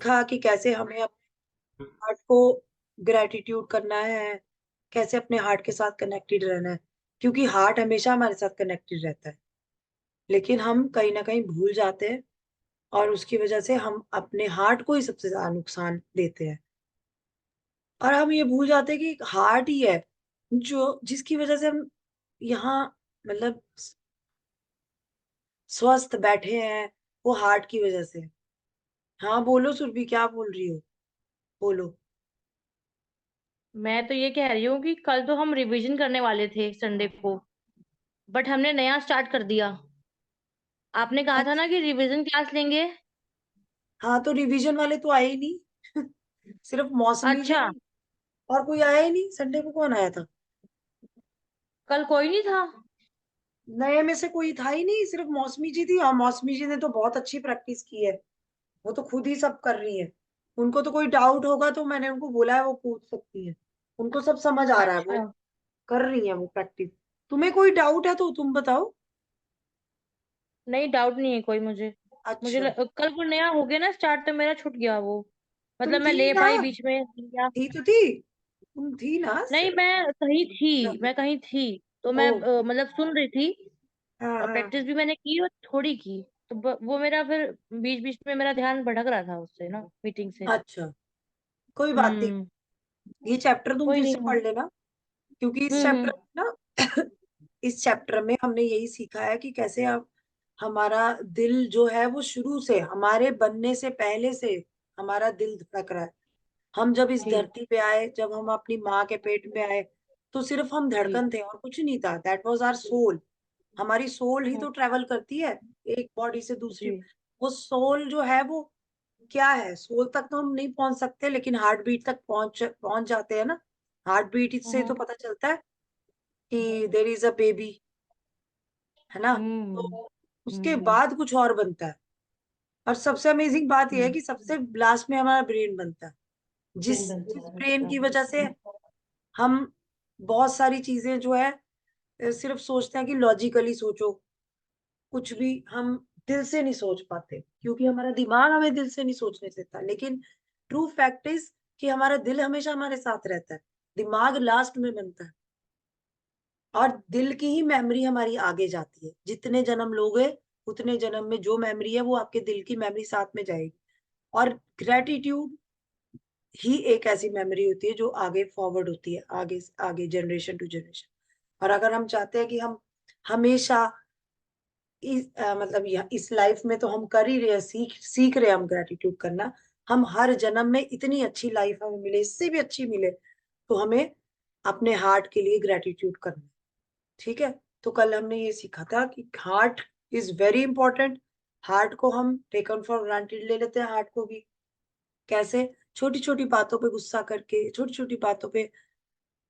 सीखा कि कैसे हमें अपने हार्ट को ग्रेटिट्यूड करना है, कैसे अपने हार्ट के साथ कनेक्टेड रहना है, क्योंकि हार्ट हमेशा हमारे साथ कनेक्टेड रहता है। लेकिन हम कहीं न कहीं भूल जाते हैं और उसकी वजह से हम अपने हार्ट को ही सबसे ज़्यादा नुकसान देते हैं। और हम ये भूल जाते हैं कि हार्ट ही है, जो जिसकी वजह से हम यहाँ मतलब स्वस्थ बैठे हैं, वो हार्ट की वजह से। हाँ, बोलो सुरभि क्या बोल रही हो? बोलो। मैं तो ये कह रही हूँ कि कल तो हम रिवीजन करने वाले थे संडे को, बट हमने नया स्टार्ट कर दिया। आपने कहा था अच्छ ना कि रिवीजन क्लास लेंगे? हाँ, तो रिवीजन वाले तो आए ही नहीं। सिर्फ मौसमी जी अच्छा, आई और कोई आया ही नहीं। संडे को कौन आया था? कल कोई नहीं था? नए में से कोई था ही नहीं, सिर्फ मौसमी जी थी। और मौसमी जी ने तो बहुत अच्छी प्रैक्टिस की है। वो तो खुद ही सब कर रही है। उनको तो कोई डाउट होगा तो मैंने उनको बोला है वो पूछ सकती है। उनको सब समझ आ रहा है, वो अच्छा, कर रही है वो प्रैक्टिस। तुम्हें कोई डाउट है तो तुम बताओ। नहीं डाउट नहीं है कोई मुझे। अच्छा, कल वो नया हो गया ना स्टार्ट तो मेरा छूट गया वो। तुम मतलब मैं थी ले ना? पाई बीच में या थी तो थी, तुम थी ना? नहीं अच्छा। मैं कहीं थी, तो ओ, मैं मतलब सुन रही थी हाँ और हाँ प्रैक्टिस भी मैंने की और थोड़ी की। तो वो मेरा फिर बीच-बीच में मेरा ध्यान भटक रहा था उससे ना मीटिंग से। अच्छा, कोई बात नहीं। हुँ, ये चैप्टर तुम कोई फिर नहीं। से पढ़ लेना, क्योंकि इस हुँ, चैप्टर में ना इस चैप्टर में हमने यही सीखा है कि कैसे अब हमारा दिल जो है वो शुरू से हमारे बनने से पहले से हमारा दिल धड़क रहा है। हम जब इस जी, धरती पे आए, जब हम अपनी माँ के पेट में आए, तो सिर्फ हम जी, धड़कन थे और कुछ नहीं था। That was our soul. हमारी सोल ही हुँ, तो ट्रेवल करती है एक बॉडी से दूसरी। जी, वो सोल जो है वो क्या है? सोल तक तो हम नहीं पहुंच सकते, लेकिन हार्ट बीट तक पहुंच पहुंच जाते हैं ना। हार्ट बीट हुँ, से तो हुँ, पता चलता है कि देयर इज अ बेबी, है ना? हुँ, तो उसके हुँ, बाद कुछ और बनता है। और सबसे अमेजिंग बात यह है हुँ, कि सबसे लास्ट में हमारा ब्रेन बनता है, जिस जिस ब्रेन अच्छा, की वजह से हम बहुत सारी चीजें जो है सिर्फ सोचते हैं कि लॉजिकली सोचो। कुछ भी हम दिल से नहीं सोच पाते, क्योंकि हमारा दिमाग हमें दिल से नहीं सोचने देता। लेकिन ट्रू फैक्ट इज कि हमारा दिल हमेशा हमारे साथ रहता है, दिमाग लास्ट में बनता है। और दिल की ही मेमोरी हमारी आगे जाती है। जितने जन्म लोगे उतने जन्म में जो मेमोरी है वो आपके दिल की मेमोरी साथ में जाएगी। और ग्रेटिट्यूड ही एक ऐसी मेमोरी होती है जो आगे फॉरवर्ड होती है, आगे आगे जनरेशन टू जनरेशन। और अगर हम चाहते हैं कि हम हमेशा मतलब इस लाइफ में तो हम कर ही रहे हैं, सीख सीख रहे हैं हम ग्रेटिट्यूड करना। हम हर जन्म में इतनी अच्छी लाइफ हमें मिले, इससे भी अच्छी मिले, तो हमें अपने हार्ट के लिए ग्रेटिट्यूड करना है। ठीक है? तो कल हमने ये सीखा था कि heart is very important. Heart को हम टेकन फॉर ग्रांटेड ले लेते हैं, हार्ट को भी। कैसे? छोटी छोटी बातों पे गुस्सा करके, छोटी छोटी बातों पे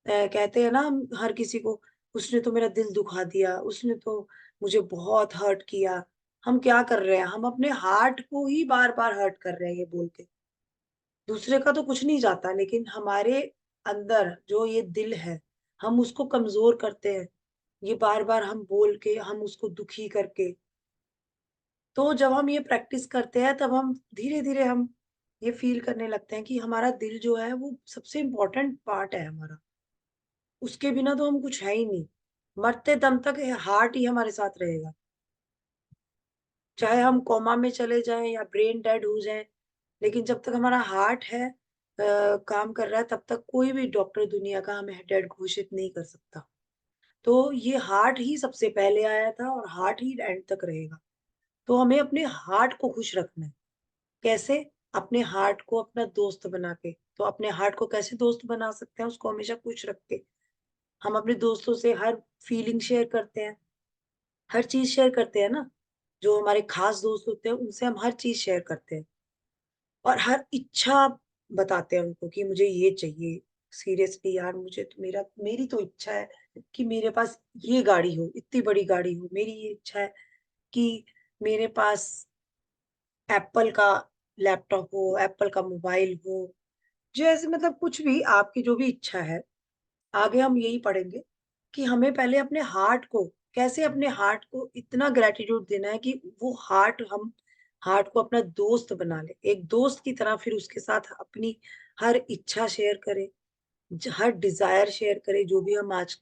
कहते हैं ना हम हर किसी को, उसने तो मेरा दिल दुखा दिया, उसने तो मुझे बहुत हर्ट किया। हम क्या कर रहे हैं? हम अपने हार्ट को ही बार बार हर्ट कर रहे हैं ये बोल के। दूसरे का तो कुछ नहीं जाता, लेकिन हमारे अंदर जो ये दिल है, हम उसको कमजोर करते हैं। ये बार बार हम बोल के, हम उसको दुखी करके। तो जब हम ये प्रैक्टिस करते हैं, तब हम धीरे धीरे हम ये फील करने लगते हैं कि हमारा दिल जो है वो सबसे इम्पोर्टेंट पार्ट है हमारा। उसके बिना तो हम कुछ है ही नहीं। मरते दम तक हार्ट ही हमारे साथ रहेगा। चाहे हम कोमा में चले जाएं या ब्रेन डेड हो जाएं, लेकिन जब तक हमारा हार्ट है, काम कर रहा है, तब तक कोई भी डॉक्टर दुनिया का हमें डेड घोषित नहीं कर सकता। तो ये हार्ट ही सबसे पहले आया था और हार्ट ही एंड तक रहेगा। तो हमें अपने हार्ट को खुश रखना है। कैसे? अपने हार्ट को अपना दोस्त बना के। तो अपने हार्ट को कैसे दोस्त बना सकते हैं? उसको हमेशा खुश रख के। हम अपने दोस्तों से हर फीलिंग शेयर करते हैं, हर चीज़ शेयर करते हैं ना। जो हमारे खास दोस्त होते हैं, उनसे हम हर चीज़ शेयर करते हैं और हर इच्छा बताते हैं उनको कि मुझे ये चाहिए। सीरियसली यार, मुझे तो मेरी तो इच्छा है कि मेरे पास ये गाड़ी हो, इतनी बड़ी गाड़ी हो। मेरी ये इच्छा है कि मेरे पास एप्पल का लैपटॉप हो, एप्पल का मोबाइल हो। जो ऐसे मतलब कुछ भी आपकी जो भी इच्छा है, आगे हम यही पढ़ेंगे कि हमें पहले अपने हार्ट को, कैसे अपने हार्ट को इतना ग्रैटिट्यूड देना है कि वो हार्ट हम हार्ट को अपना दोस्त बना ले, एक दोस्त की तरह फिर उसके साथ अपनी हर इच्छा शेयर करे, हर डिजायर शेयर करे, जो भी हम आज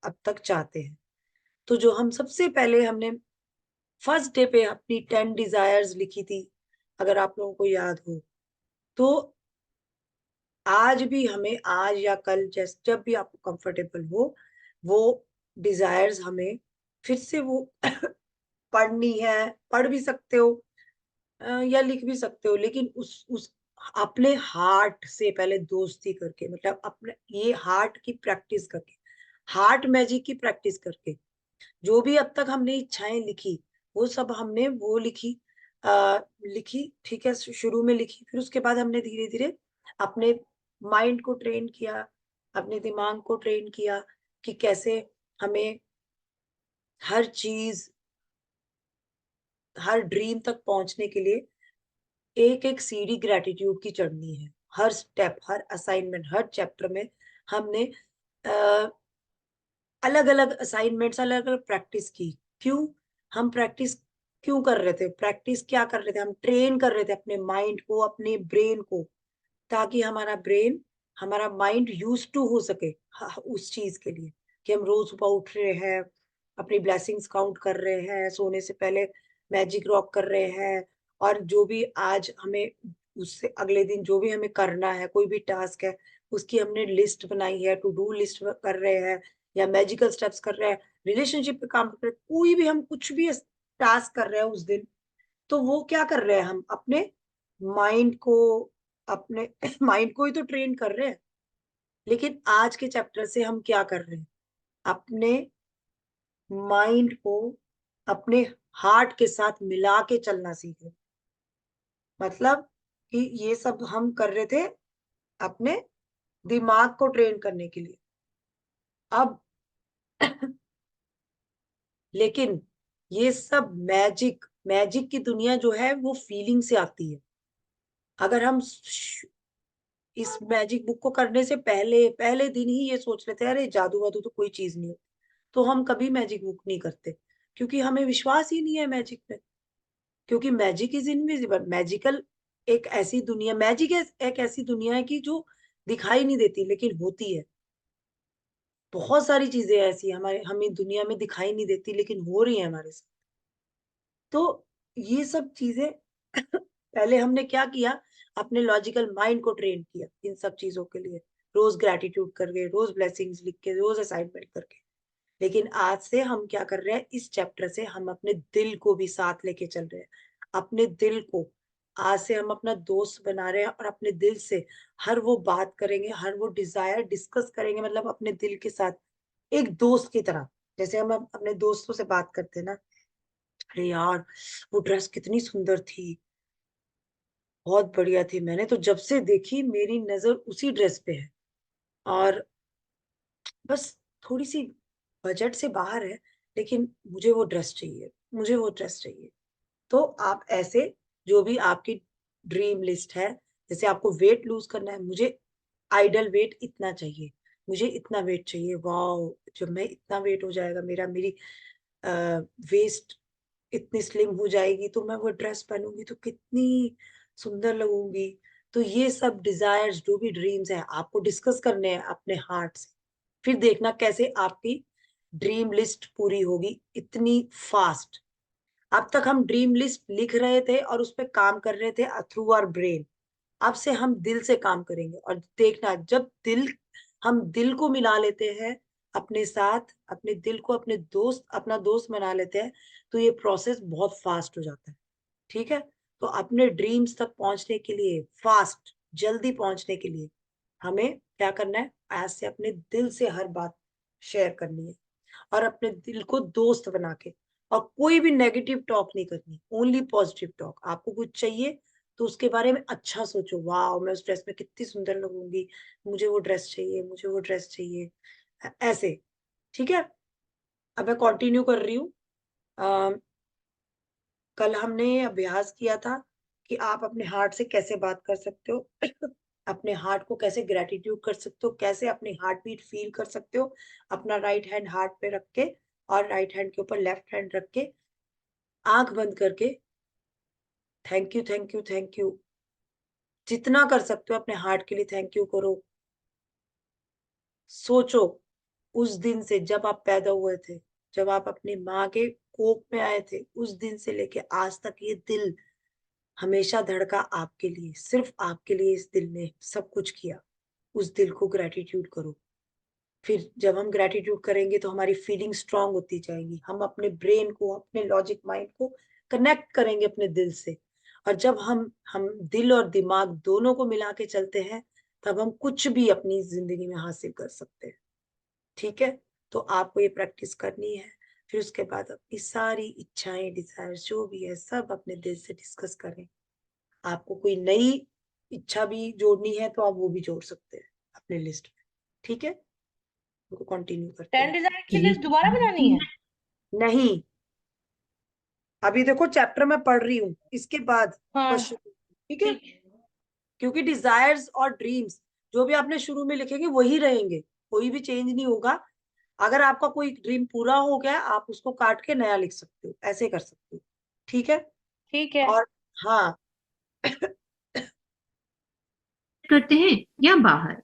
अब तक चाहते हैं। तो जो हम सबसे पहले हमने फर्स्ट डे पे अपनी 10 डिजायर्स लिखी थी, अगर आप लोगों को याद हो, तो आज भी हमें, आज या कल, जब भी आपको कंफर्टेबल हो, वो डिजायर्स हमें फिर से वो पढ़नी है। पढ़ भी सकते हो या लिख भी सकते हो, लेकिन उस अपने हार्ट से पहले दोस्ती करके, मतलब अपने ये हार्ट की प्रैक्टिस करके, हार्ट मैजिक की प्रैक्टिस करके, जो भी अब तक हमने इच्छाएं लिखी, वो सब हमने वो लिखी, लिखी, ठीक है, शुरू में लिखी, फिर उसके बाद हमने धीरे धीरे अपने माइंड को ट्रेन किया, अपने दिमाग को ट्रेन किया कि कैसे हमें हर चीज, हर ड्रीम तक पहुंचने के लिए एक एक सीढ़ी ग्रेटिट्यूड की चढ़नी है। हर स्टेप, हर असाइनमेंट, हर चैप्टर में हमने अलग अलग असाइनमेंट्स, अलग अलग प्रैक्टिस की। क्यों हम प्रैक्टिस क्यों कर रहे थे? प्रैक्टिस क्या कर रहे थे? हम ट्रेन कर रहे थे अपने माइंड को, अपने ब्रेन को, ताकि हमारा ब्रेन, हमारा माइंड यूज टू हो सके उस चीज के लिए, कि हम रोज सुबह उठ रहे हैं, अपनी ब्लेसिंग्स काउंट कर रहे हैं, सोने से पहले मैजिक रॉक कर रहे हैं, और जो भी आज हमें, उससे अगले दिन जो भी हमें करना है, कोई भी टास्क है, उसकी हमने लिस्ट बनाई है, टू डू लिस्ट कर रहे हैं, या मैजिकल स्टेप्स कर रहे हैं, रिलेशनशिप पे काम कर रहे हैं, कोई भी हम कुछ भी टास्क कर रहे हैं उस दिन, तो वो क्या कर रहे हैं? हम अपने माइंड को, अपने माइंड को ही तो ट्रेन कर रहे हैं। लेकिन आज के चैप्टर से हम क्या कर रहे हैं? अपने माइंड को अपने हार्ट के साथ मिला के चलना सीख रहे हैं। मतलब कि ये सब हम कर रहे थे अपने दिमाग को ट्रेन करने के लिए। अब लेकिन ये सब मैजिक, मैजिक की दुनिया जो है वो फीलिंग से आती है। अगर हम इस मैजिक बुक को करने से पहले पहले दिन ही ये सोच लेते हैं, अरे जादू वादू तो कोई चीज नहीं होती, तो हम कभी मैजिक बुक नहीं करते, क्योंकि हमें विश्वास ही नहीं है मैजिक पे। क्योंकि मैजिक इज इनविजिबल, मैजिकल एक ऐसी दुनिया, मैजिक एक ऐसी दुनिया है कि जो दिखाई नहीं देती लेकिन होती है। बहुत सारी चीजें ऐसी हमारे, हमें दुनिया में दिखाई नहीं देती लेकिन हो रही है हमारे साथ। तो ये सब चीजें पहले हमने क्या किया? अपने लॉजिकल माइंड को ट्रेन किया इन सब चीजों के लिए, रोज ग्रेटिट्यूड करके, रोज ब्लेसिंग्स लिख के, रोज असाइनमेंट करके। लेकिन आज से हम क्या कर रहे हैं? इस चैप्टर से हम अपने दिल को भी साथ लेके चल रहे हैं। अपने दिल को आज से हम अपना दोस्त बना रहे हैं, और अपने दिल से हर वो बात करेंगे, हर वो डिजायर डिस्कस करेंगे, मतलब अपने दिल के साथ एक दोस्त की तरह। जैसे हम अपने दोस्तों से बात करते हैं ना, अरे यार वो ड्रेस कितनी सुंदर थी, बहुत बढ़िया थी, मैंने तो जब से देखी मेरी नजर उसी ड्रेस पे है, और बस थोड़ी सी बजट से बाहर है, लेकिन मुझे वो ड्रेस चाहिए, मुझे वो ड्रेस चाहिए। तो आप ऐसे, जो भी आपकी ड्रीम लिस्ट है, जैसे आपको वेट लूज करना है, मुझे आइडल वेट इतना चाहिए, मुझे इतना वेट चाहिए, वाओ, जब मैं इतना वेट हो जाएगा मेरा, मेरी वेस्ट इतनी स्लिम हो जाएगी, तो मैं वो ड्रेस पहनूंगी तो कितनी सुंदर लगूंगी। तो ये सब डिजायर्स, जो भी ड्रीम्स हैं, आपको डिस्कस करने हैं अपने हार्ट से। फिर देखना कैसे आपकी ड्रीम लिस्ट पूरी होगी इतनी फास्ट। अब तक हम ड्रीम लिस्ट लिख रहे थे और उस पर काम कर रहे थे थ्रू आवर ब्रेन। अब से हम दिल से काम करेंगे, और देखना, जब दिल, हम दिल को मिला लेते हैं अपने साथ, अपने दिल को अपने दोस्त, अपना दोस्त बना लेते हैं, तो ये प्रोसेस बहुत फास्ट हो जाता है। ठीक है? तो अपने ड्रीम्स तक पहुंचने के लिए, फास्ट, जल्दी पहुंचने के लिए, हमें क्या करना है? आज से अपने दिल से हर बात शेयर करनी है, और अपने दिल को दोस्त बना के, और कोई भी नेगेटिव टॉक नहीं करनी, ओनली पॉजिटिव टॉक। आपको कुछ चाहिए तो उसके बारे में अच्छा सोचो, वाह मैं उस ड्रेस में कितनी सुंदर लगूंगी, मुझे वो ड्रेस चाहिए, मुझे वो ड्रेस चाहिए, ऐसे। ठीक है? अब मैं कंटिन्यू कर रही हूँ। कल हमने अभ्यास किया था कि आप अपने हार्ट से कैसे बात कर सकते हो, अपने हार्ट को कैसे ग्रेटिट्यूड कर सकते हो, कैसे अपनी हार्ट बीट फील कर सकते हो, अपना राइट हैंड हार्ट पे रख के, और राइट हैंड के ऊपर लेफ्ट हैंड रख के, आंख बंद करके thank you, thank you, thank you. जितना कर सकते हो अपने हार्ट के लिए थैंक यू करो। सोचो उस दिन से जब आप पैदा हुए थे, जब आप अपनी माँ के कोख में आए थे, उस दिन से लेके आज तक ये दिल हमेशा धड़का आपके लिए, सिर्फ आपके लिए इस दिल ने सब कुछ किया। उस दिल को ग्रैटिट्यूड करो। फिर जब हम ग्रैटिट्यूड करेंगे तो हमारी फीलिंग स्ट्रांग होती जाएगी। हम अपने ब्रेन को, अपने लॉजिक माइंड को कनेक्ट करेंगे अपने दिल से। और जब हम दिल और दिमाग दोनों को मिला के चलते हैं, तब हम कुछ भी अपनी जिंदगी में हासिल कर सकते हैं। ठीक है? तो आपको ये प्रैक्टिस करनी है। फिर उसके बाद अपनी सारी इच्छाएं, डिजायर जो भी है सब अपने दिल से डिस्कस करें। आपको कोई नई इच्छा भी जोड़नी है तो आप वो भी जोड़ सकते हैं अपने लिस्ट में। ठीक है? उनको कंटिन्यू करते 10 हैं। डिजायर की लिस्ट दोबारा बनानी है? नहीं, अभी देखो चैप्टर मैं पढ़ रही हूँ, इसके बाद हाँ, क्वेश्चन। ठीक है? ठीक है। क्योंकि डिजायर्स और ड्रीम्स जो भी आपने शुरू में लिखेंगे वही रहेंगे, कोई भी चेंज नहीं होगा। अगर आपका कोई ड्रीम पूरा हो गया, आप उसको काट के नया लिख सकते हो, ऐसे कर सकते हो। ठीक है? ठीक है। और हाँ, करते हैं या बाहर।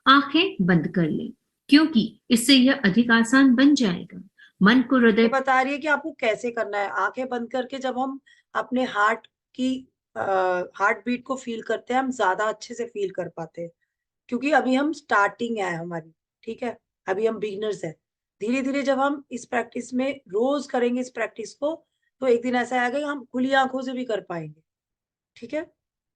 आंखें बंद कर लें, क्योंकि इससे यह अधिक आसान बन जाएगा। मन को ये हृदय बता रही है कि आपको कैसे करना है। आंखें बंद करके जब हम अपने हार्ट की हार्ट बीट को फील करते हैं, हम ज्यादा अच्छे से फील कर पाते हैं। क्योंकि अभी हम स्टार्टिंग है हमारी। ठीक है? अभी हम बिगिनर्स है। धीरे धीरे जब हम इस प्रैक्टिस में रोज करेंगे इस प्रैक्टिस को, तो एक दिन ऐसा आएगा कि हम खुली आंखों से भी कर पाएंगे। ठीक है?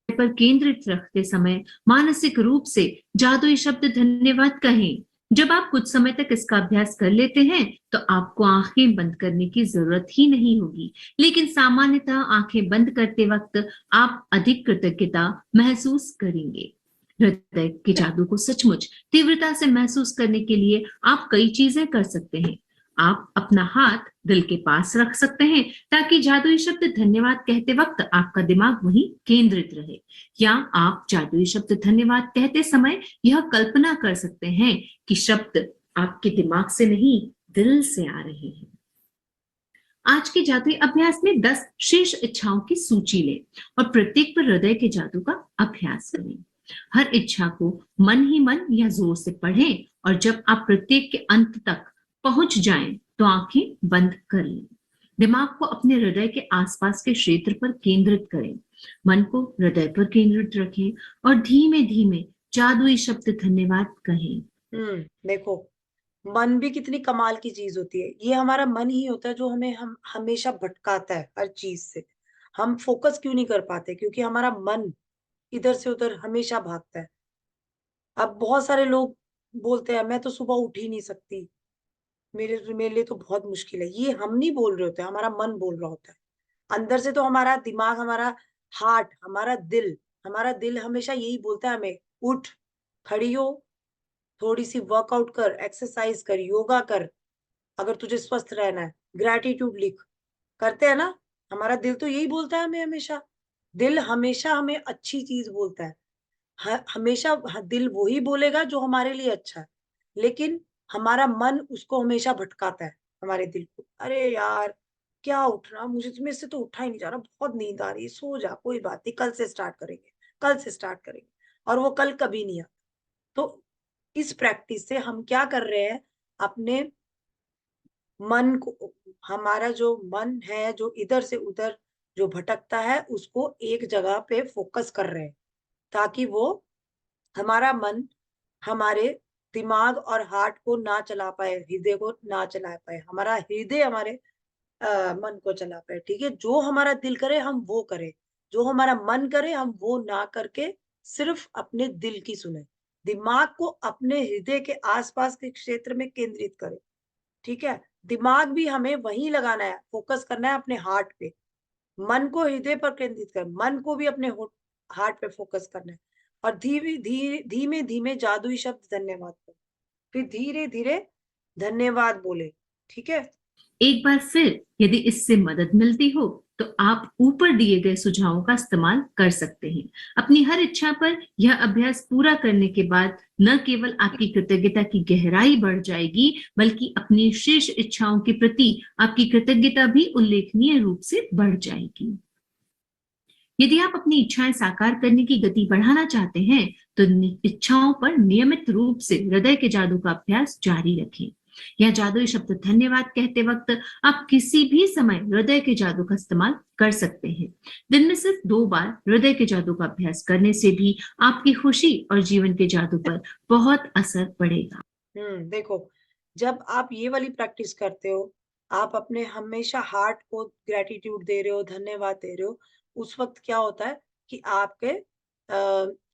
पर केंद्रित रखते समय मानसिक रूप से जादुई शब्द धन्यवाद कहें। जब आप कुछ समय तक इसका अभ्यास कर लेते हैं तो आपको आंखें बंद करने की जरूरत ही नहीं होगी। लेकिन सामान्यतः आंखें बंद करते वक्त आप अधिक कृतज्ञता महसूस करेंगे। हृदय के जादू को सचमुच तीव्रता से महसूस करने के लिए आप कई चीजें कर सकते हैं। आप अपना हाथ दिल के पास रख सकते हैं ताकि जादुई शब्द धन्यवाद कहते वक्त आपका दिमाग वहीं केंद्रित रहे। या आप जादुई शब्द धन्यवाद कहते समय यह कल्पना कर सकते हैं कि शब्द आपके दिमाग से नहीं, दिल से आ रहे हैं। आज के जादुई अभ्यास में 10 शेष इच्छाओं की सूची लें और प्रत्येक पर हृदय के जादू का अभ्यास करें। हर इच्छा को मन ही मन या जोर से पढ़ें और जब आप प्रत्येक के अंत तक पहुंच जाएं तो आंखें बंद कर लें। दिमाग को अपने हृदय के आसपास के क्षेत्र पर केंद्रित करें। मन को हृदय पर केंद्रित रखें और धीमे धीमे जादुई शब्द धन्यवाद कहें। देखो, मन भी कितनी कमाल की चीज होती है। ये हमारा मन ही होता है जो हम हमेशा भटकाता है हर चीज से। हम फोकस क्यों नहीं कर पाते? क्योंकि हमारा मन इधर से उधर हमेशा भागता है। अब बहुत सारे लोग बोलते हैं मैं तो सुबह उठ ही नहीं सकती, मेरे मेरे लिए तो बहुत मुश्किल है। ये हम नहीं बोल रहे होते, हमारा मन बोल रहा होता है। अंदर से तो हमारा दिमाग, हमारा हार्ट, हमारा दिल हमेशा यही बोलता है हमें, उठ, खड़ी हो, थोड़ी सी वर्कआउट कर, एक्सरसाइज कर, योगा कर, अगर तुझे स्वस्थ रहना है, ग्रैटिट्यूड लिख। करते हैं ना? हमारा दिल तो यही बोलता है हमें हमेशा। दिल हमेशा हमें अच्छी चीज बोलता है। हमेशा दिल वही बोलेगा जो हमारे लिए अच्छा है। लेकिन हमारा मन उसको हमेशा भटकाता है, हमारे दिल को। अरे यार, क्या उठना, मुझे मेरे से तो उठा ही नहीं जा रहा, बहुत नींद आ रही है, सो जा, कोई बात नहीं, कल से स्टार्ट करेंगे, कल से स्टार्ट करेंगे। और वो कल कभी नहीं आता। तो इस प्रैक्टिस से हम क्या कर रहे हैं? अपने मन को, हमारा जो मन है जो इधर से उधर जो भटकता है, उसको एक जगह पे फोकस कर रहे हैं, ताकि वो हमारा मन हमारे दिमाग और हार्ट को ना चला पाए, हृदय को ना चला पाए, हमारा हृदय हमारे मन को चला पाए। ठीक है? जो हमारा दिल करे हम वो करें, जो हमारा मन करे हम वो ना करके सिर्फ अपने दिल की सुने। दिमाग को अपने हृदय के आसपास के क्षेत्र में केंद्रित करें। ठीक है? दिमाग भी हमें वहीं लगाना है, फोकस करना है अपने हार्ट पे। मन को हृदय पर केंद्रित कर, मन को भी अपने हार्ट पे फोकस करना है। और धीमे धीमे जादुई शब्द धन्यवाद करो। फिर धीरे धीरे धन्यवाद बोले। ठीक है? एक बार फिर यदि इससे मदद मिलती हो तो आप ऊपर दिए गए सुझावों का इस्तेमाल कर सकते हैं। अपनी हर इच्छा पर यह अभ्यास पूरा करने के बाद न केवल आपकी कृतज्ञता की गहराई बढ़ जाएगी, बल्कि अपनी शेष इच्छाओं के प्रति आपकी कृतज्ञता भी उल्लेखनीय रूप से बढ़ जाएगी। यदि आप अपनी इच्छाएं साकार करने की गति बढ़ाना चाहते हैं तो इच्छाओं पर नियमित रूप से हृदय के जादू का अभ्यास जारी रखें। यह जादुई शब्द धन्यवाद कहते वक्त आप किसी भी समय हृदय के जादू का इस्तेमाल कर सकते हैं। दिन में सिर्फ 2 बार हृदय के जादू का अभ्यास करने से भी आपकी खुशी और जीवन के जादू पर बहुत असर पड़ेगा। देखो, जब आप ये वाली प्रैक्टिस करते हो, आप अपने हमेशा हार्ट को ग्रैटिट्यूड दे रहे हो, धन्यवाद दे रहे हो, उस वक्त क्या होता है कि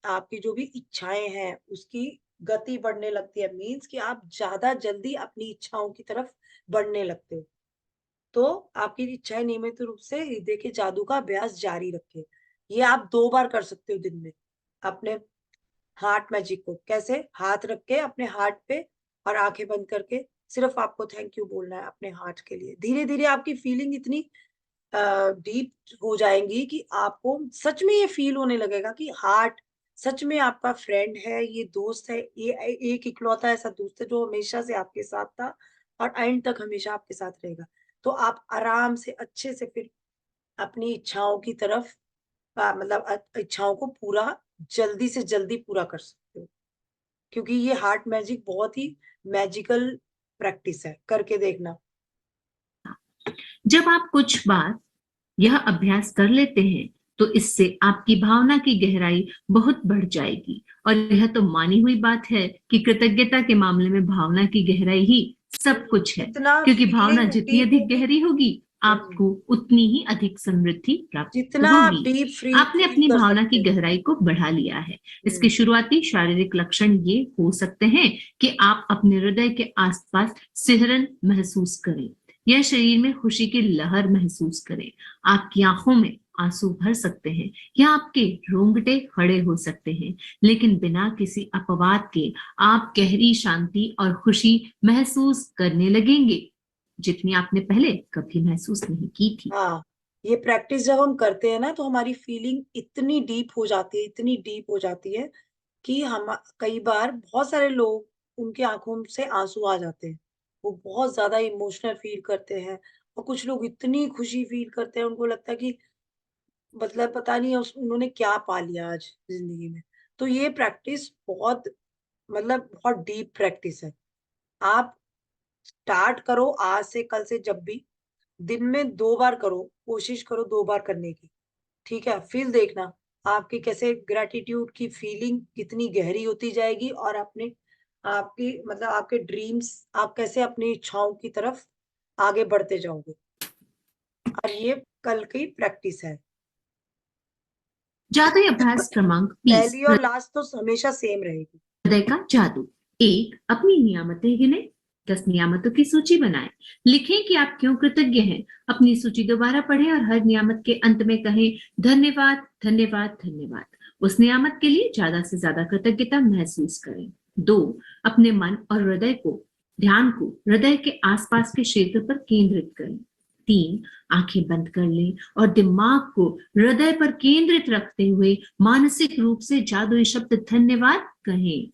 आपकी जो भी इच्छाएं हैं उसकी गति बढ़ने लगती है। मीन्स कि आप ज्यादा जल्दी अपनी इच्छाओं की तरफ बढ़ने लगते हो। तो आपकी इच्छाएं नियमित रूप से हृदय के जादू का अभ्यास जारी रखें। ये आप 2 बार कर सकते हो दिन में। अपने हार्ट मैजिक को कैसे? हाथ रख के अपने हार्ट पे और आंखें बंद करके सिर्फ आपको थैंक यू बोलना है अपने हार्ट के लिए। धीरे धीरे आपकी फीलिंग इतनी डीप हो जाएंगी कि आपको सच में ये फील होने लगेगा कि हार्ट सच में आपका फ्रेंड है, ये दोस्त है, ये एक इकलौता ऐसा दोस्त है जो हमेशा से आपके साथ था और एंड तक हमेशा आपके साथ रहेगा। तो आप आराम से अच्छे से फिर अपनी इच्छाओं की तरफ मतलब इच्छाओं को पूरा जल्दी से जल्दी पूरा कर सकते हो, क्योंकि ये हार्ट मैजिक बहुत ही मैजिकल प्रैक्टिस है, करके देखना। जब आप कुछ बार यह अभ्यास कर लेते हैं तो इससे आपकी भावना की गहराई बहुत बढ़ जाएगी और यह तो मानी हुई बात है कि कृतज्ञता के मामले में भावना की गहराई ही सब कुछ है, जितना क्योंकि भावना फीलिंग जितनी डीप अधिक होगी, गहरी होगी आपको उतनी ही अधिक समृद्धि प्राप्त जितना आप होगी। डीप आपने फील अपनी कर भावना सकते की हो। गहराई को बढ़ा लिया है। इसके हम्म, शुरुआती शारीरिक लक्षण ये हो सकते हैं कि आप अपने हृदय के आसपास सिहरन महसूस करें या शरीर में खुशी की लहर महसूस करें। आपकी आंखों में आंसू भर सकते हैं या आपके रोंगटे खड़े हो सकते हैं, लेकिन बिना किसी अपवाद के आप गहरी शांति और खुशी महसूस करने लगेंगे, जितनी आपने पहले कभी महसूस नहीं की थी। हाँ, ये प्रैक्टिस जब हम करते हैं ना तो हमारी फीलिंग इतनी डीप हो जाती है, इतनी डीप हो जाती है कि हम कई बार बहुत सारे लोग उनकी आंखों से आंसू आ जाते हैं। वो बहुत ज्यादा इमोशनल फील करते हैं और कुछ लोग इतनी खुशी फील करते हैं, उनको लगता है कि मतलब पता नहीं उन्होंने क्या पा लिया आज जिंदगी में। तो ये प्रैक्टिस बहुत मतलब बहुत डीप प्रैक्टिस है। आप स्टार्ट करो आज से, कल से, जब भी दिन में 2 बार करो, कोशिश करो 2 बार करने की, ठीक है? फिर देखना आपकी कैसे ग्रैटिट्यूड की फीलिंग कितनी गहरी होती जाएगी और अपने आपकी मतलब आपके ड्रीम्स आप कैसे अपनी इच्छाओं की तरफ आगे बढ़ते जाओगे। और ये कल की प्रैक्टिस है। जादुई अभ्यास क्रमांक 20, पहली और लास्ट तो हमेशा सेम रहेगी। हृदय का जादू। 1, अपनी नियामतें गिने। 10 नियामतों की सूची बनाएं। लिखें कि आप क्यों कृतज्ञ हैं। अपनी सूची दोबारा पढ़ें और हर नियामत के अंत में कहें धन्यवाद, धन्यवाद, धन्यवाद। उस नियामत के लिए ज्यादा से ज्यादा कृतज्ञता महसूस करें। 2, अपने मन और ध्यान को हृदय के आसपास के क्षेत्र पर केंद्रित करें। 3, आंखें बंद कर लें और दिमाग को हृदय पर केंद्रित रखते हुए मानसिक रूप से जादुई शब्द धन्यवाद कहें।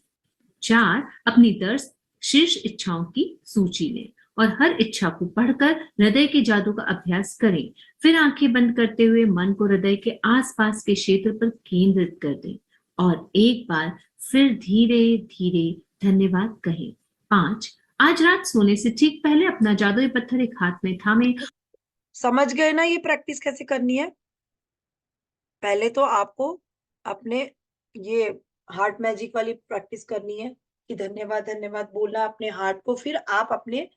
4, अपनी 10 शीर्ष इच्छाओं की सूची लें और हर इच्छा को पढ़कर हृदय के जादू का अभ्यास करें। फिर आंखें बंद करते हुए मन को हृदय के आसपास के क्षेत्र पर केंद्रित कर दें और एक बार फिर धीरे धीरे धन्यवाद कहें। 5, आज रात सोने से ठीक पहले अपना जादुई पत्थर एक हाथ में थामे। समझ गए ना ये प्रैक्टिस कैसे करनी है? पहले तो आपको अपने ये हार्ट मैजिक वाली प्रैक्टिस करनी है कि धन्यवाद धन्यवाद बोलना अपने हार्ट को। फिर आप अपने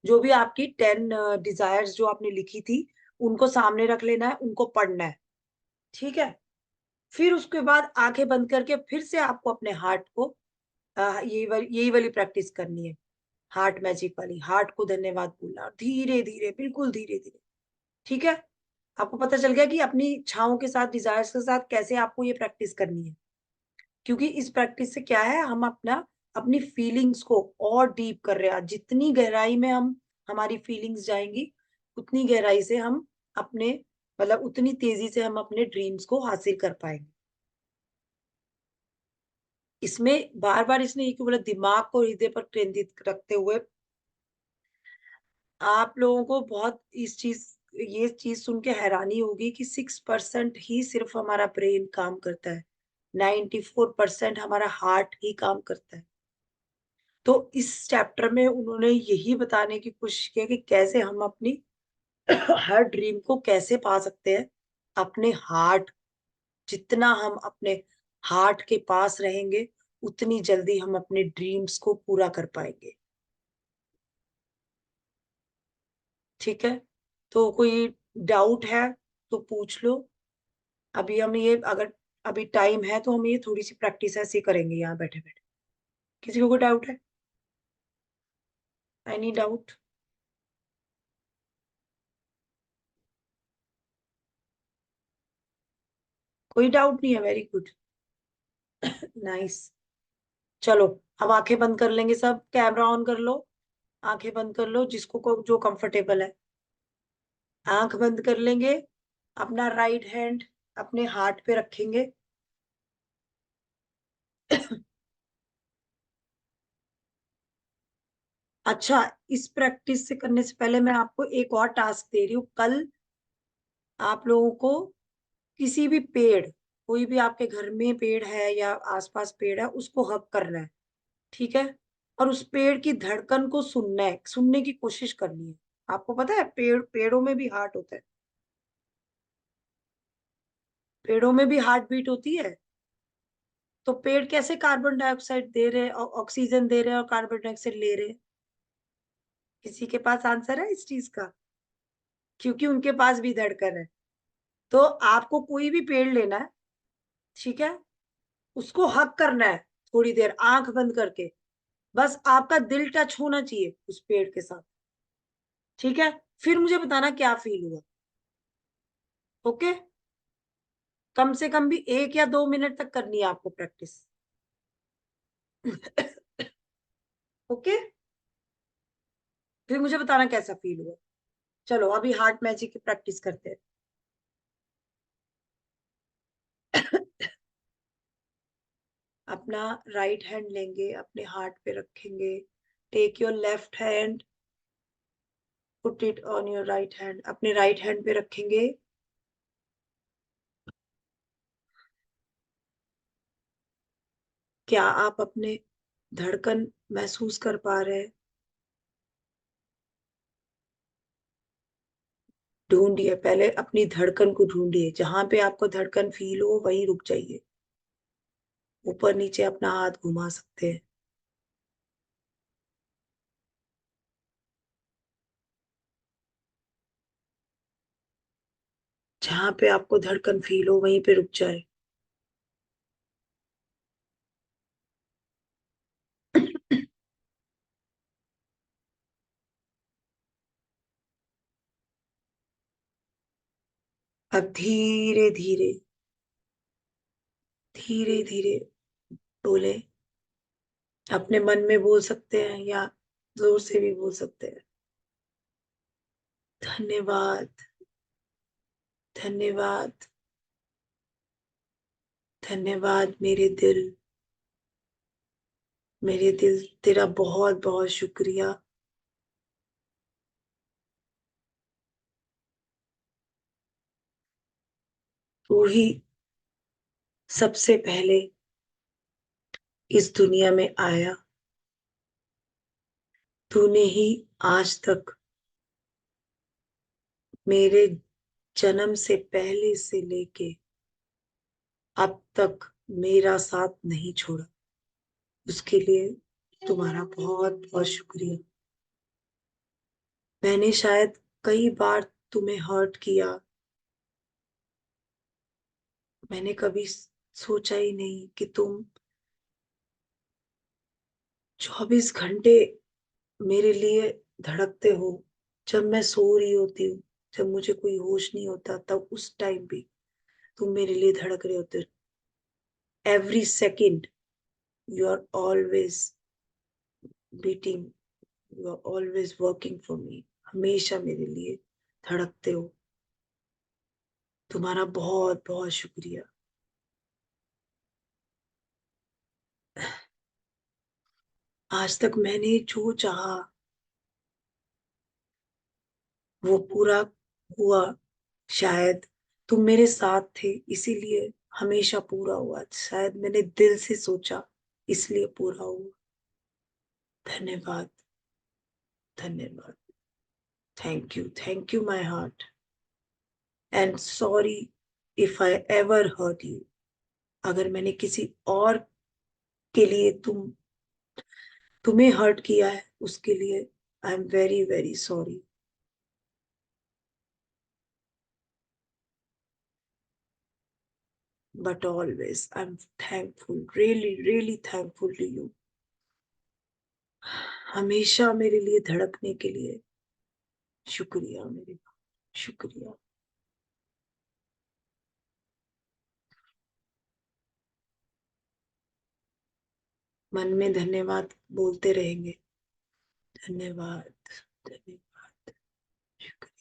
जो भी आपकी 10 डिजायर्स जो आपने लिखी थी उनको सामने रख लेना है, उनको पढ़ना है, ठीक है? फिर उसके बाद आंखें बंद करके फिर से आपको अपने हार्ट को यही वाली प्रैक्टिस करनी है, हार्ट मैजिक वाली। हार्ट को धन्यवाद बोलना धीरे धीरे, बिल्कुल धीरे धीरे, ठीक है? आपको पता चल गया कि अपनी इच्छाओं के साथ, डिजायर्स के साथ कैसे आपको ये प्रैक्टिस करनी है। क्योंकि इस प्रैक्टिस से क्या है, हम अपनी फीलिंग्स को और डीप कर रहे हैं। जितनी गहराई में हमारी फीलिंग्स जाएंगी, उतनी गहराई से हम अपने मतलब उतनी तेजी से हम अपने ड्रीम्स को हासिल कर पाएंगे। इसमें बार बार इसने ये क्यों बोला, दिमाग को हृदय पर केंद्रित रखते हुए आप लोगों को बहुत इस चीज ये चीज सुन के हैरानी होगी कि 6% ही सिर्फ हमारा ब्रेन काम करता है, 94% हमारा हार्ट ही काम करता है। तो इस चैप्टर में उन्होंने यही बताने की कोशिश की है कि कैसे हम अपनी हर ड्रीम को कैसे पा सकते हैं। अपने हार्ट, जितना हम अपने हार्ट के पास रहेंगे उतनी जल्दी हम अपने ड्रीम्स को पूरा कर पाएंगे। ठीक है, तो कोई डाउट है तो पूछ लो। अभी हम ये, अगर अभी टाइम है तो हम ये थोड़ी सी प्रैक्टिस ऐसे करेंगे यहाँ बैठे बैठे। किसी को कोई डाउट है? Any doubt? कोई डाउट नहीं है, वेरी गुड, नाइस। चलो, अब आंखें बंद कर लेंगे सब, कैमरा ऑन कर लो, आंखें बंद कर लो, जिसको जो कंफर्टेबल है। आंख बंद कर लेंगे, अपना राइट हैंड अपने हार्ट पे रखेंगे। अच्छा, इस प्रैक्टिस से करने से पहले मैं आपको एक और टास्क दे रही हूँ। कल आप लोगों को किसी भी पेड़, कोई भी आपके घर में पेड़ है या आसपास पेड़ है, उसको हक करना है। ठीक है, और उस पेड़ की धड़कन को सुनना है, सुनने की कोशिश करनी है। आपको पता है पेड़ों में भी हार्ट होता है, पेड़ों में भी हार्ट बीट होती है। तो पेड़ कैसे कार्बन डाइऑक्साइड दे रहे हैं और ऑक्सीजन दे रहे हैं और कार्बन डाइऑक्साइड ले रहे हैं? किसी के पास आंसर है इस चीज का? क्योंकि उनके पास भी धड़कन है। तो आपको कोई भी पेड़ लेना है, ठीक है, उसको हक करना है थोड़ी देर आंख बंद करके। बस आपका दिल टच होना चाहिए उस पेड़ के साथ। ठीक है, फिर मुझे बताना क्या फील हुआ। ओके, कम से कम भी 1 या 2 मिनट तक करनी है आपको प्रैक्टिस। ओके, फिर मुझे बताना कैसा फील हुआ। चलो, अभी हार्ट मैजिक की प्रैक्टिस करते हैं। अपना राइट हैंड लेंगे, अपने हार्ट पे रखेंगे। Take your left hand, put it on your right hand, अपने राइट हैंड पे रखेंगे। क्या आप अपने धड़कन महसूस कर पा रहे हैं? ढूंढिए, पहले अपनी धड़कन को ढूंढिए, जहां पे आपको धड़कन फील हो वहीं रुक जाइए। ऊपर नीचे अपना हाथ घुमा सकते हैं। जहां पे आपको धड़कन फील हो वहीं पे रुक जाए। अब धीरे धीरे, धीरे धीरे बोले। अपने मन में बोल सकते हैं या जोर से भी बोल सकते हैं। धन्यवाद, धन्यवाद, धन्यवाद मेरे दिल तेरा बहुत बहुत शुक्रिया। तू ही सबसे पहले इस दुनिया में आया। तूने ही आज तक मेरे जन्म से पहले से लेके अब तक मेरा साथ नहीं छोड़ा। उसके लिए तुम्हारा बहुत बहुत शुक्रिया। मैंने शायद कई बार तुम्हें हर्ट किया। मैंने कभी सोचा ही नहीं कि तुम 24 घंटे मेरे लिए धड़कते हो। जब मैं सो रही होती हूँ, जब मुझे कोई होश नहीं होता, तब उस टाइम भी तुम मेरे लिए धड़क रहे होते। Every second you are always beating, you are always working for me. हमेशा मेरे लिए धड़कते हो। तुम्हारा बहुत बहुत शुक्रिया। आज तक मैंने जो चाहा वो पूरा हुआ, शायद तुम मेरे साथ थे इसीलिए हमेशा पूरा हुआ, शायद मैंने दिल से सोचा इसलिए पूरा हुआ। धन्यवाद, धन्यवाद। Thank you my heart, and sorry if I ever hurt you. अगर मैंने किसी और के लिए तुम्हें हर्ट किया है, उसके लिए I am very very sorry. But always I'm thankful, really thankful to you. हमेशा मेरे लिए धड़कने के लिए शुक्रिया, मेरे शुक्रिया। मन में धन्यवाद बोलते रहेंगे। धन्यवाद, धन्यवाद, शुक्रिया।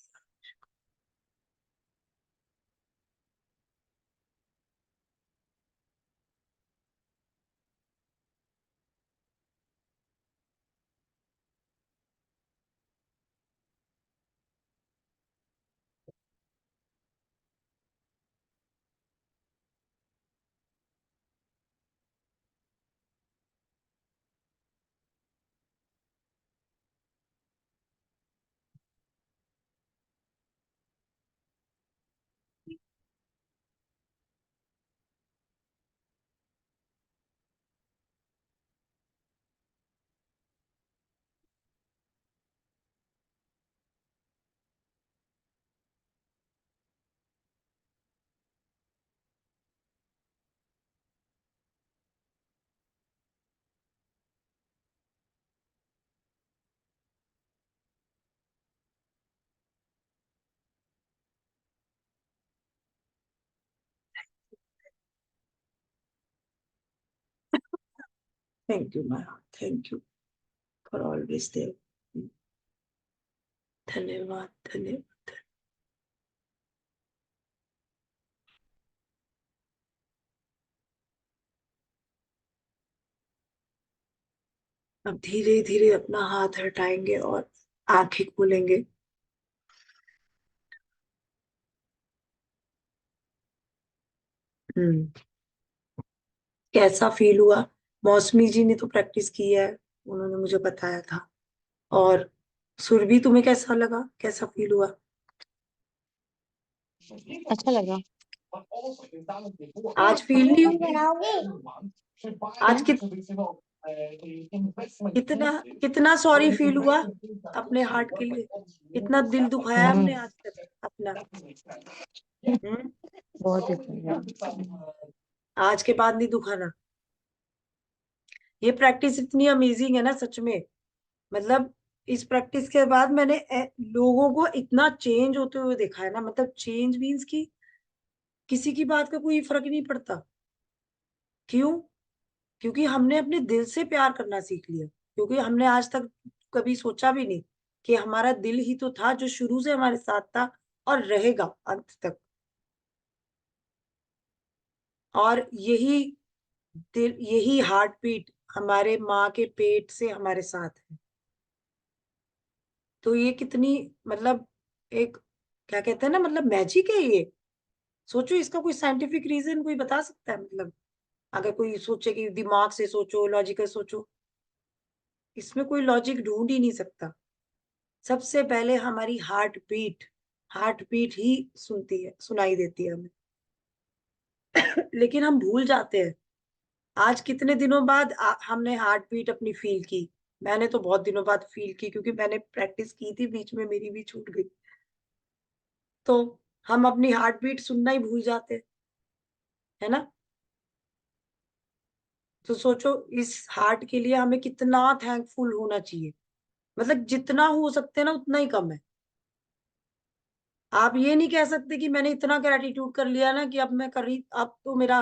Thank you my heart, thank you for always there. धन्यवाद, धन्यवाद। अब धीरे धीरे अपना हाथ हटाएंगे और आंखें खोलेंगे। हम्म कैसा फील हुआ? मौसमी जी ने तो प्रैक्टिस की है, उन्होंने मुझे बताया था। और सुरभि, तुम्हें कैसा लगा, कैसा फील हुआ? अच्छा लगा। आज फील नहीं हुआ? आज कितना कितना सॉरी फील हुआ अपने हार्ट के लिए? कितना दिल दुखाया हमने आज तक अपना। हम्म बहुत अच्छा। आज के बाद नहीं दुखाना। ये प्रैक्टिस इतनी अमेजिंग है ना, सच में। मतलब इस प्रैक्टिस के बाद मैंने लोगों को इतना चेंज होते हुए देखा है ना, मतलब चेंज मीन्स की किसी की बात का कोई फर्क नहीं पड़ता। क्यों? क्योंकि हमने अपने दिल से प्यार करना सीख लिया। क्योंकि हमने आज तक कभी सोचा भी नहीं कि हमारा दिल ही तो था जो शुरू से हमारे साथ था और रहेगा अंत तक। और यही दिल, यही हार्ट बीट हमारे माँ के पेट से हमारे साथ है। तो ये कितनी, मतलब एक, क्या कहते हैं ना, मतलब मैजिक है ये। सोचो, इसका कोई साइंटिफिक रीजन कोई बता सकता है? मतलब अगर कोई सोचे कि दिमाग से सोचो, लॉजिकल सोचो, इसमें कोई लॉजिक ढूंढ ही नहीं सकता। सबसे पहले हमारी हार्ट बीट ही सुनती है, सुनाई देती है हमें। लेकिन हम भूल जाते हैं। आज कितने दिनों बाद हमने हार्ट बीट अपनी फील की। मैंने तो बहुत दिनों बाद फील की, क्योंकि मैंने प्रैक्टिस की थी, बीच में मेरी भी छूट गई। तो हम अपनी हार्ट बीट सुनना ही भूल जाते हैं, है ना। तो सोचो, इस हार्ट के लिए हमें कितना थैंकफुल होना चाहिए। मतलब जितना हो सकते हैं ना, उतना ही कम है। आप ये नहीं कह सकते कि मैंने इतना ग्रेटिट्यूड कर लिया ना कि अब मैं कर रही, अब तो मेरा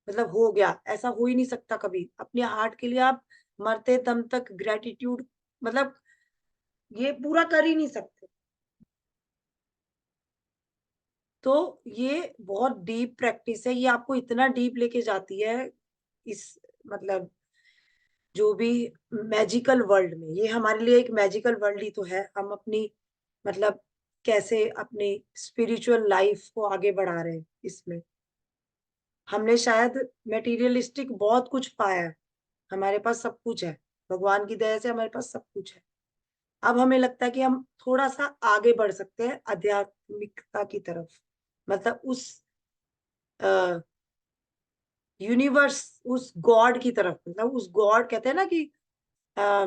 मतलब हो गया। ऐसा हो ही नहीं सकता कभी। अपने हार्ट के लिए आप मरते दम तक ग्रेटिट्यूड, मतलब ये पूरा कर ही नहीं सकते। तो ये बहुत डीप प्रैक्टिस है, ये आपको इतना डीप लेके जाती है इस, मतलब जो भी मैजिकल वर्ल्ड में। ये हमारे लिए एक मैजिकल वर्ल्ड ही तो है। हम अपनी, मतलब कैसे अपनी स्पिरिचुअल लाइफ को आगे बढ़ा रहे हैं। इसमें हमने शायद मेटीरियलिस्टिक बहुत कुछ पाया है, हमारे पास सब कुछ है, भगवान की दया से हमारे पास सब कुछ है। अब हमें लगता है कि हम थोड़ा सा आगे बढ़ सकते हैं आध्यात्मिकता की तरफ, मतलब उस यूनिवर्स, उस गॉड की तरफ, मतलब उस गॉड, कहते हैं ना कि अ,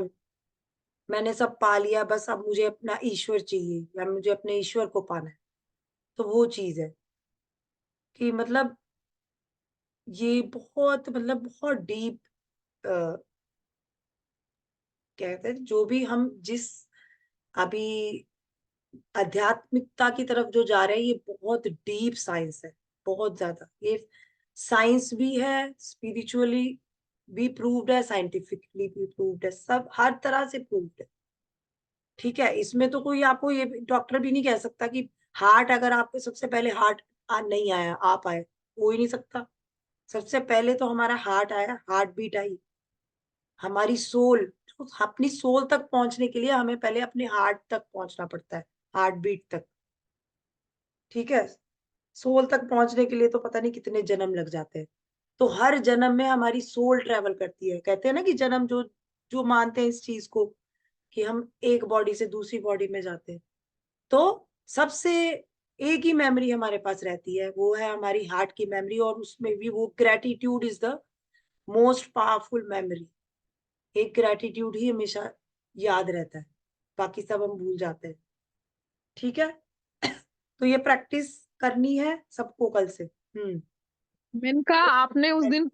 मैंने सब पा लिया, बस अब मुझे अपना ईश्वर चाहिए या मुझे अपने ईश्वर को पाना है। तो वो चीज है कि मतलब ये बहुत, मतलब बहुत डीप, कहते हैं जो भी हम जिस अभी आध्यात्मिकता की तरफ जो जा रहे हैं, ये बहुत डीप साइंस है, बहुत ज्यादा। ये साइंस भी है, स्पिरिचुअली भी प्रूव्ड है, साइंटिफिकली भी प्रूव्ड है, सब हर तरह से प्रूव्ड है। ठीक है, इसमें तो कोई आपको ये डॉक्टर भी नहीं कह सकता कि हार्ट, अगर आपको सबसे पहले हार्ट नहीं आया, आप आए, हो ही नहीं सकता। सबसे पहले तो हमारा हार्ट आया, हार्ट बीट आई, हमारी सोल, तो अपनी सोल तक पहुंचने के लिए हमें पहले अपने हार्ट तक पहुंचना पड़ता है, हार्ट बीट तक। ठीक है, सोल तक पहुंचने के लिए तो पता नहीं कितने जन्म लग जाते हैं। तो हर जन्म में हमारी सोल ट्रेवल करती है। कहते हैं ना कि जन्म, जो जो मानते हैं इस चीज को कि हम एक बॉडी से दूसरी बॉडी में जाते हैं, तो सबसे एक ही मेमोरी हमारे पास रहती है, वो है हमारी हार्ट की मेमोरी। और उसमें भी वो gratitude is the most powerful memory. एक ग्रेटिट्यूड ही हमेशा याद रहता है, बाकी सब हम भूल जाते हैं। ठीक है, तो ये प्रैक्टिस करनी है सबको कल से। मेनका, आपने उस दिन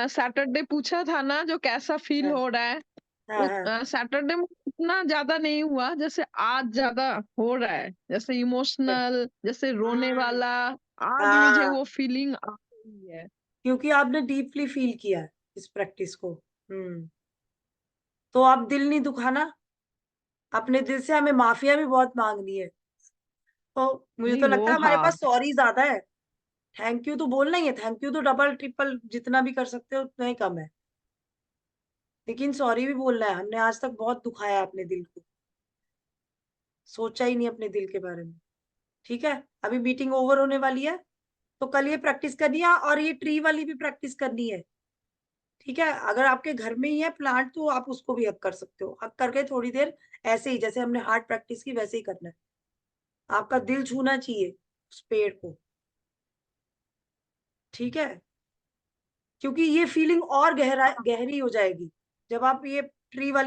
सैटरडे पूछा था ना जो कैसा फील हाँ हो रहा है, हाँ सैटरडे में इतना ज्यादा नहीं हुआ जैसे आज ज्यादा हो रहा है, जैसे इमोशनल, जैसे रोने हाँ वाला। आज मुझे हाँ, वो फीलिंग आ रही है। क्योंकि आपने डीपली फील किया है इस प्रैक्टिस को। तो आप दिल नहीं दुखाना अपने दिल से, हमें माफिया भी बहुत मांगनी है। तो मुझे नहीं तो लगता वो है हमारे हाँ, पास सॉरी ज्यादा है, थैंक यू तो बोलना ही है, थैंक यू तो डबल ट्रिपल जितना भी कर सकते हो उतना ही कम है। लेकिन सॉरी भी बोलना है, हमने आज तक बहुत दुखाया अपने दिल को, सोचा ही नहीं अपने दिल के बारे में। ठीक है, अभी मीटिंग ओवर होने वाली है, तो कल ये प्रैक्टिस करनी है, और ये ट्री वाली भी प्रैक्टिस करनी है। ठीक है, अगर आपके घर में ही है प्लांट तो आप उसको भी हक कर सकते हो, हक करके थोड़ी देर ऐसे ही, जैसे हमने हार्ट प्रैक्टिस की वैसे ही करना है। आपका दिल छूना चाहिए उस पेड़ को। ठीक है, क्योंकि ये फीलिंग और गहरी हो जाएगी जब आप ये ट्री वाली